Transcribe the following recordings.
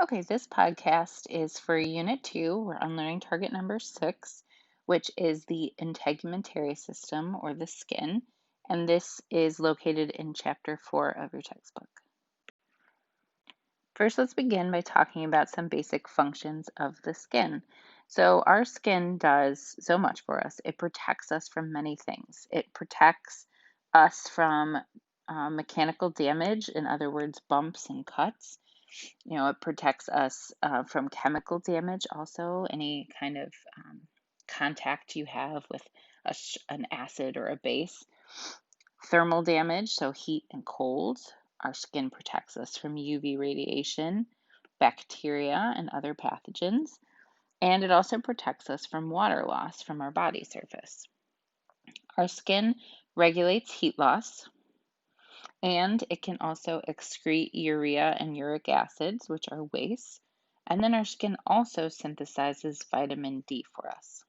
Okay, this podcast is for Unit 2. We're on learning target number 6, which is the integumentary system or the skin. And this is located in Chapter 4 of your textbook. First, let's begin by talking about some basic functions of the skin. So, our skin does so much for us. It protects us from many things. It protects us from mechanical damage, in other words, bumps and cuts. It protects us from chemical damage also, any kind of contact you have with an acid or a base. Thermal damage, so heat and cold. Our skin protects us from UV radiation, bacteria, and other pathogens. And it also protects us from water loss from our body surface. Our skin regulates heat loss, and it can also excrete urea and uric acids, which are wastes. And then our skin also synthesizes vitamin D for us.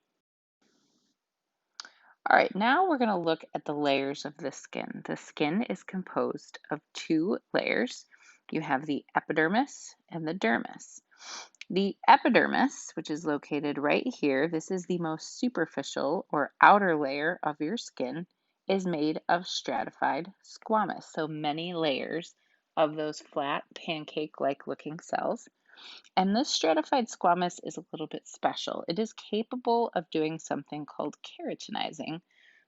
All right, now we're going to look at the layers of the skin. The skin is composed of two layers. You have the epidermis and the dermis. The epidermis, which is located right here, this is the most superficial or outer layer of your skin, is made of stratified squamous. So many layers of those flat pancake-like looking cells. And this stratified squamous is a little bit special. It is capable of doing something called keratinizing,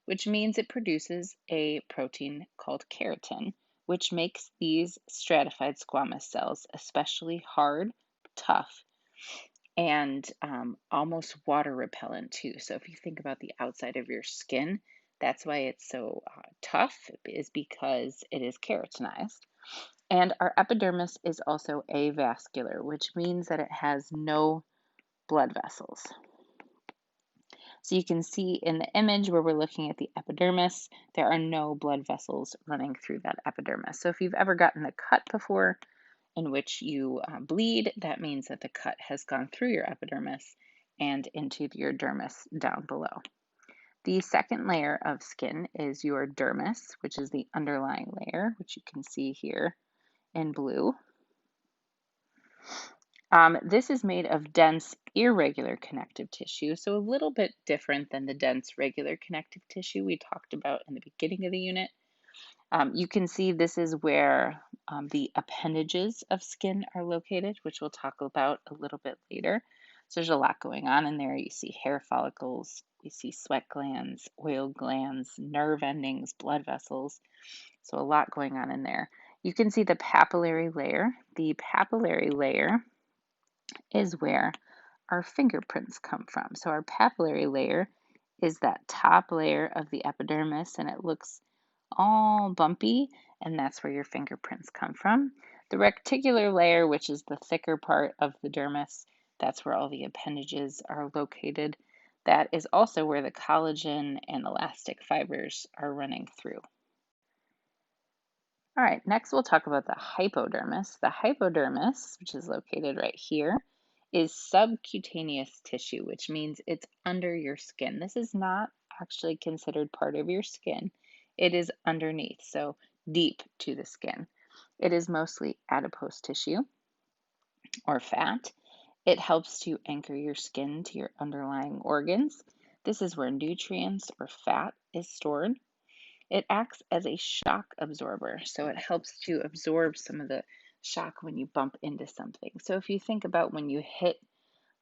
which means it produces a protein called keratin, which makes these stratified squamous cells especially hard, tough, and almost water repellent too. So if you think about the outside of your skin, that's why it's so tough, is because it is keratinized. And our epidermis is also avascular, which means that it has no blood vessels. So you can see in the image where we're looking at the epidermis, there are no blood vessels running through that epidermis. So if you've ever gotten a cut before in which you bleed, that means that the cut has gone through your epidermis and into your dermis down below. The second layer of skin is your dermis, which is the underlying layer, which you can see here in blue. This is made of dense, irregular connective tissue, so a little bit different than the dense, regular connective tissue we talked about in the beginning of the unit. You can see this is where the appendages of skin are located, which we'll talk about a little bit later. So there's a lot going on in there. You see hair follicles, you see sweat glands, oil glands, nerve endings, blood vessels. So a lot going on in there. You can see the papillary layer. The papillary layer is where our fingerprints come from. So our papillary layer is that top layer of the epidermis, and it looks all bumpy, and that's where your fingerprints come from. The reticular layer, which is the thicker part of the dermis, that's where all the appendages are located. That is also where the collagen and elastic fibers are running through. All right, next we'll talk about the hypodermis. The hypodermis, which is located right here, is subcutaneous tissue, which means it's under your skin. This is not actually considered part of your skin. It is underneath, so deep to the skin. It is mostly adipose tissue or fat. It helps to anchor your skin to your underlying organs. This is where nutrients or fat is stored. It acts as a shock absorber, so it helps to absorb some of the shock when you bump into something. So if you think about when you hit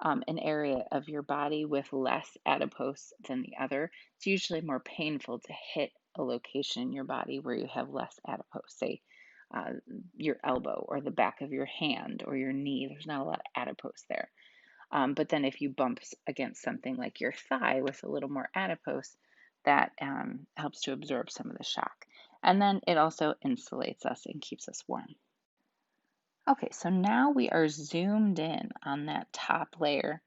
an area of your body with less adipose than the other, it's usually more painful to hit a location in your body where you have less adipose, say your elbow or the back of your hand or your knee. There's not a lot of adipose there. But then if you bump against something like your thigh with a little more adipose, that helps to absorb some of the shock. And then it also insulates us and keeps us warm. Okay, so now we are zoomed in on that top layer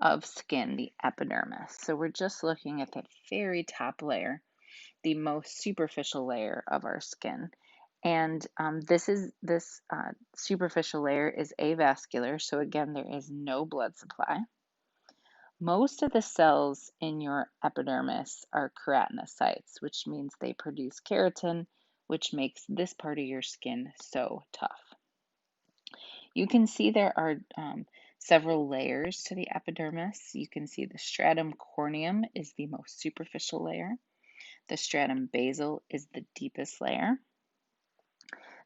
of skin, the epidermis. So we're just looking at that very top layer, the most superficial layer of our skin. And this superficial layer is avascular, so again, there is no blood supply. Most of the cells in your epidermis are keratinocytes, which means they produce keratin, which makes this part of your skin so tough. You can see there are several layers to the epidermis. You can see the stratum corneum is the most superficial layer. The stratum basal is the deepest layer.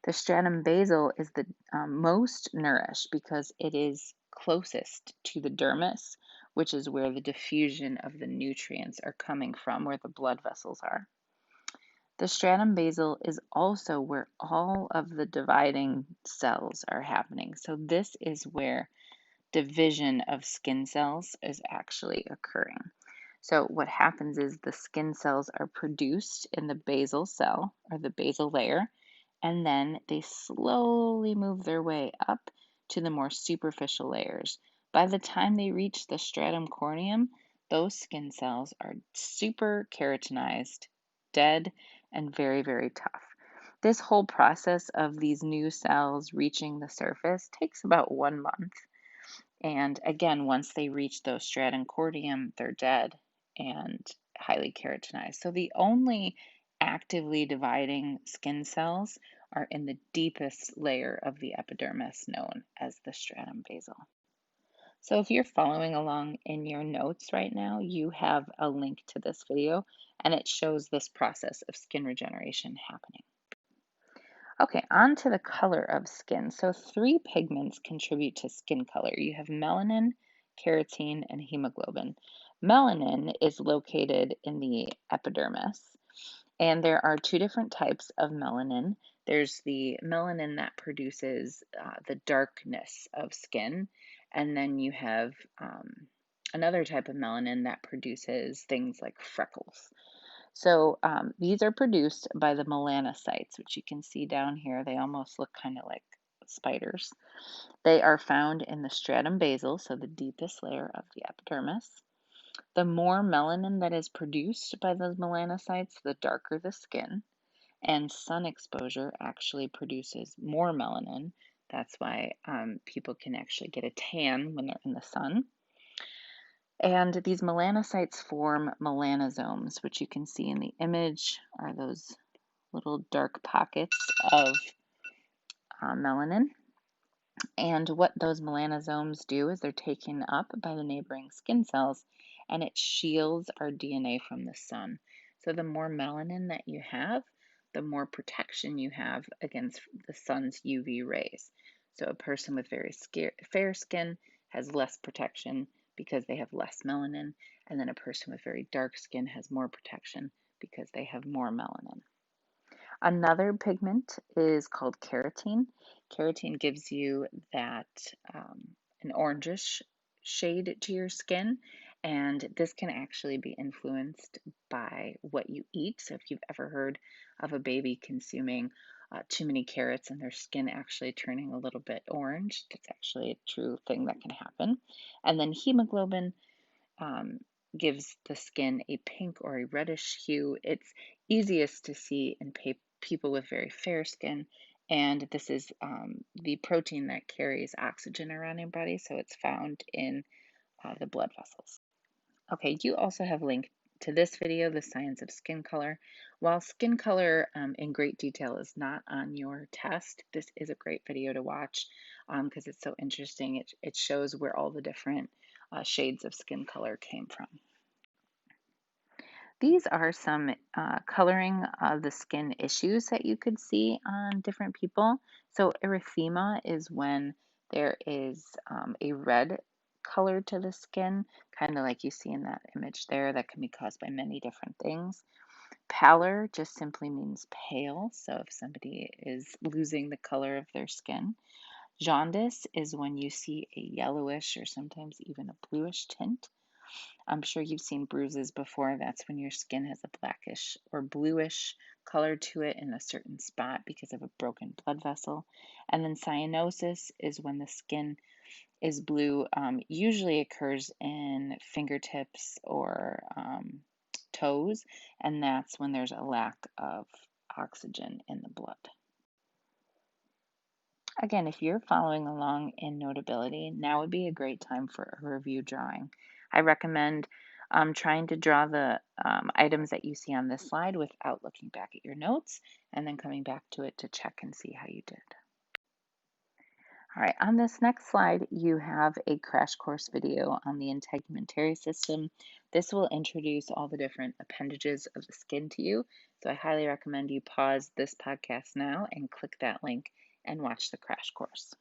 The stratum basal is the most nourished because it is closest to the dermis, which is where the diffusion of the nutrients are coming from, where the blood vessels are. The stratum basal is also where all of the dividing cells are happening. So this is where division of skin cells is actually occurring. So what happens is the skin cells are produced in the basal cell or the basal layer, and then they slowly move their way up to the more superficial layers. By the time they reach the stratum corneum, those skin cells are super keratinized, dead, and very, very tough. This whole process of these new cells reaching the surface takes about 1 month. And again, once they reach those stratum corneum, they're dead and highly keratinized. So the only actively dividing skin cells are in the deepest layer of the epidermis known as the stratum basal. So if you're following along in your notes right now, you have a link to this video and it shows this process of skin regeneration happening. Okay, on to the color of skin. So 3 pigments contribute to skin color. You have melanin, keratin, and hemoglobin. Melanin is located in the epidermis, and there are 2 different types of melanin. There's the melanin that produces the darkness of skin, and then you have another type of melanin that produces things like freckles. So these are produced by the melanocytes, which you can see down here. They almost look kind of like spiders. They are found in the stratum basal, so the deepest layer of the epidermis. The more melanin that is produced by those melanocytes, the darker the skin. And sun exposure actually produces more melanin. That's why people can actually get a tan when they're in the sun. And these melanocytes form melanosomes, which you can see in the image are those little dark pockets of melanin. And what those melanosomes do is they're taken up by the neighboring skin cells and it shields our DNA from the sun. So the more melanin that you have, the more protection you have against the sun's UV rays. So a person with very fair skin has less protection because they have less melanin, and then a person with very dark skin has more protection because they have more melanin. Another pigment is called keratin. Keratin gives you that an orangish shade to your skin, and this can actually be influenced by what you eat. So if you've ever heard of a baby consuming too many carrots and their skin actually turning a little bit orange, that's actually a true thing that can happen. And then hemoglobin um, gives the skin a pink or a reddish hue. It's easiest to see in people with very fair skin, and this is the protein that carries oxygen around your body, so it's found in the blood vessels. Okay, you also have linked to this video, The Science of Skin Color. While skin color in great detail is not on your test, this is a great video to watch because it's so interesting. It shows where all the different shades of skin color came from. These are some coloring of the skin issues that you could see on different people. So erythema is when there is a red color to the skin, kind of like you see in that image there, that can be caused by many different things. Pallor just simply means pale, so if somebody is losing the color of their skin. Jaundice is when you see a yellowish or sometimes even a bluish tint. I'm sure you've seen bruises before. That's when your skin has a blackish or bluish color to it in a certain spot because of a broken blood vessel. And then cyanosis is when the skin is blue. Usually occurs in fingertips or toes, and that's when there's a lack of oxygen in the blood. Again, if you're following along in Notability, now would be a great time for a review drawing. I recommend trying to draw the items that you see on this slide without looking back at your notes and then coming back to it to check and see how you did. All right, on this next slide, you have a crash course video on the integumentary system. This will introduce all the different appendages of the skin to you. So I highly recommend you pause this podcast now and click that link and watch the crash course.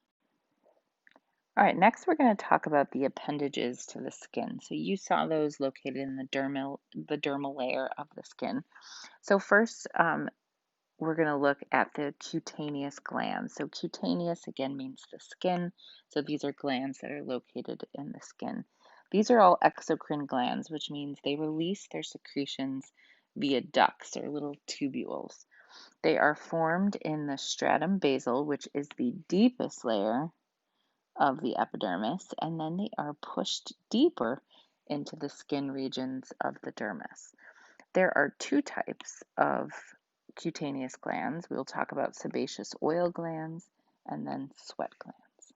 All right, next we're going to talk about the appendages to the skin. So you saw those located in the dermal layer of the skin. So first, we're going to look at the cutaneous glands. So cutaneous again means the skin. So these are glands that are located in the skin. These are all exocrine glands, which means they release their secretions via ducts or little tubules. They are formed in the stratum basal, which is the deepest layer of the epidermis, and then they are pushed deeper into the skin regions of the dermis. There are two types of cutaneous glands. We'll talk about sebaceous oil glands and then sweat glands.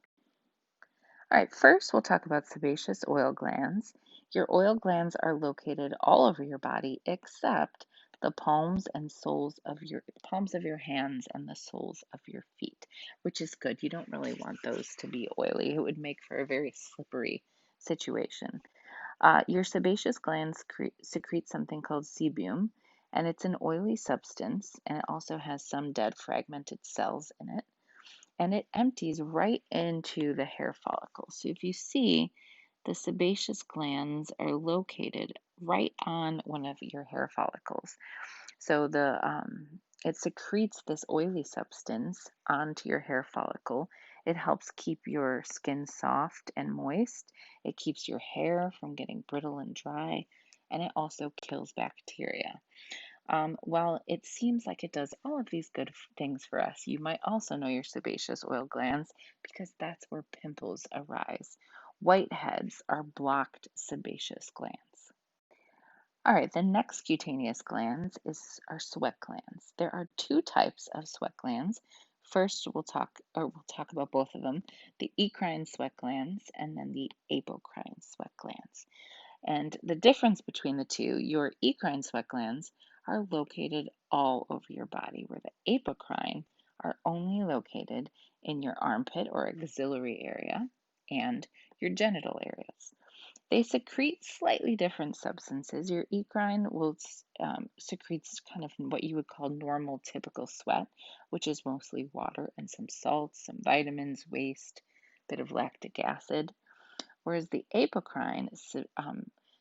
All right, first we'll talk about sebaceous oil glands. Your oil glands are located all over your body except the palms of your hands and the soles of your feet, which is good. You don't really want those to be oily. It would make for a very slippery situation. Your sebaceous glands secrete something called sebum, and it's an oily substance, and it also has some dead fragmented cells in it, and it empties right into the hair follicle. So if you see, the sebaceous glands are located right on one of your hair follicles. So it secretes this oily substance onto your hair follicle. It helps keep your skin soft and moist. It keeps your hair from getting brittle and dry, and it also kills bacteria. While it seems like it does all of these good things for us, you might also know your sebaceous oil glands because that's where pimples arise. Whiteheads are blocked sebaceous glands. All right, the next cutaneous glands are sweat glands. There are two types of sweat glands. First, we'll talk about both of them, the eccrine sweat glands and then the apocrine sweat glands. And the difference between the two, your eccrine sweat glands are located all over your body, where the apocrine are only located in your armpit or axillary area and your genital areas. They secrete slightly different substances. Your eccrine will secretes kind of what you would call normal typical sweat, which is mostly water and some salts, some vitamins, waste, bit of lactic acid. Whereas the apocrine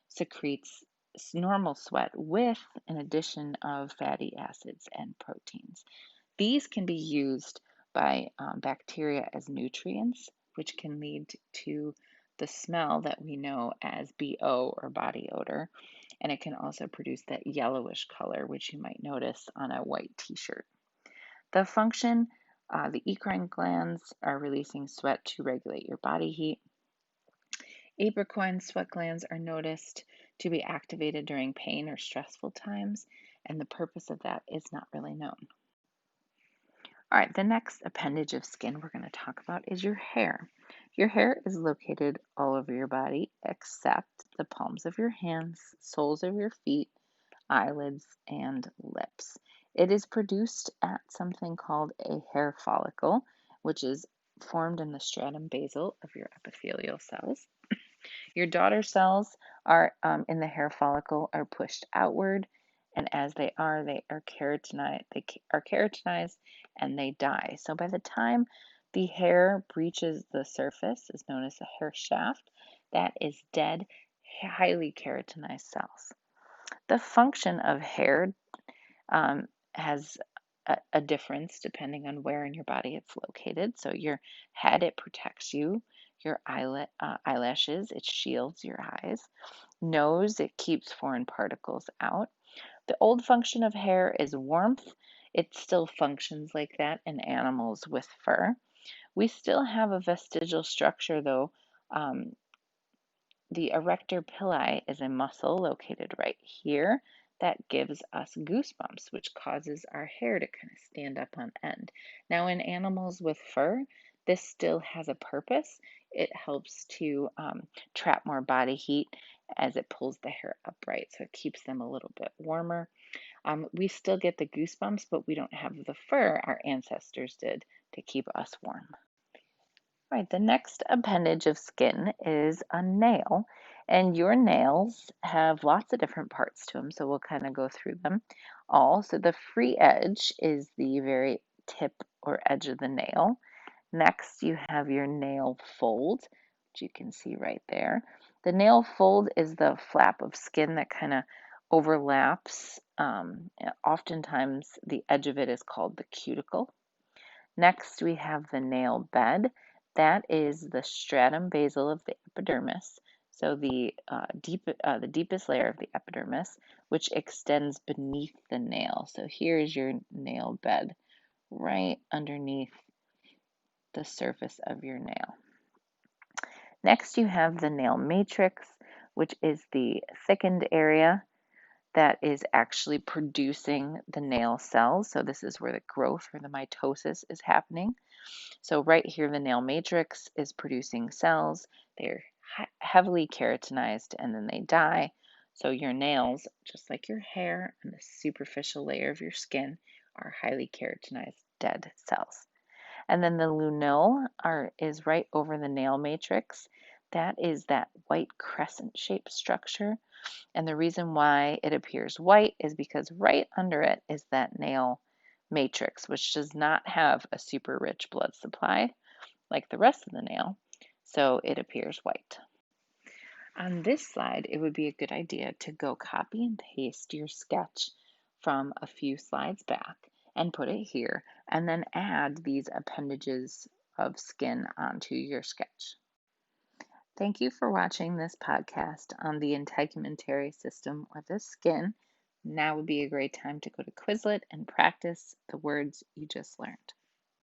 secretes normal sweat with an addition of fatty acids and proteins. These can be used by bacteria as nutrients, which can lead to the smell that we know as BO or body odor. And it can also produce that yellowish color, which you might notice on a white t-shirt. The function, the eccrine glands are releasing sweat to regulate your body heat. Apocrine sweat glands are noticed to be activated during pain or stressful times, and the purpose of that is not really known. All right, the next appendage of skin we're going to talk about is your hair. Your hair is located all over your body except the palms of your hands, soles of your feet, eyelids, and lips. It is produced at something called a hair follicle, which is formed in the stratum basal of your epithelial cells. Your daughter cells are in the hair follicle are pushed outward, and as they are keratinized. They are keratinized and they die. So by the time the hair breaches the surface, is known as a hair shaft. That is dead, highly keratinized cells. The function of hair has a difference depending on where in your body it's located. So your head, it protects you. Your eyelashes, it shields your eyes. Nose, it keeps foreign particles out. The old function of hair is warmth. It still functions like that in animals with fur. We still have a vestigial structure though. The erector pili is a muscle located right here that gives us goosebumps, which causes our hair to kind of stand up on end. Now, in animals with fur, this still has a purpose. It helps to trap more body heat as it pulls the hair upright, so it keeps them a little bit warmer. We still get the goosebumps, but we don't have the fur our ancestors did to keep us warm. Right, the next appendage of skin is a nail, and your nails have lots of different parts to them, so we'll kind of go through them all. So the free edge is the very tip or edge of the nail. Next, you have your nail fold, which you can see right there. The nail fold is the flap of skin that kind of overlaps. Oftentimes, the edge of it is called the cuticle. Next, we have the nail bed. That is the stratum basal of the epidermis, so the deepest layer of the epidermis, which extends beneath the nail. So here's your nail bed, right underneath the surface of your nail. Next, you have the nail matrix, which is the thickened area that is actually producing the nail cells. So this is where the growth or the mitosis is happening. So right here, the nail matrix is producing cells. They're heavily keratinized and then they die. So your nails, just like your hair and the superficial layer of your skin, are highly keratinized dead cells. And then the lunule is right over the nail matrix. That is that white crescent-shaped structure. And the reason why it appears white is because right under it is that nail matrix, which does not have a super rich blood supply like the rest of the nail, so it appears white. On this slide, it would be a good idea to go copy and paste your sketch from a few slides back and put it here, and then add these appendages of skin onto your sketch. Thank you for watching this podcast on the integumentary system or the skin. Now would be a great time to go to Quizlet and practice the words you just learned.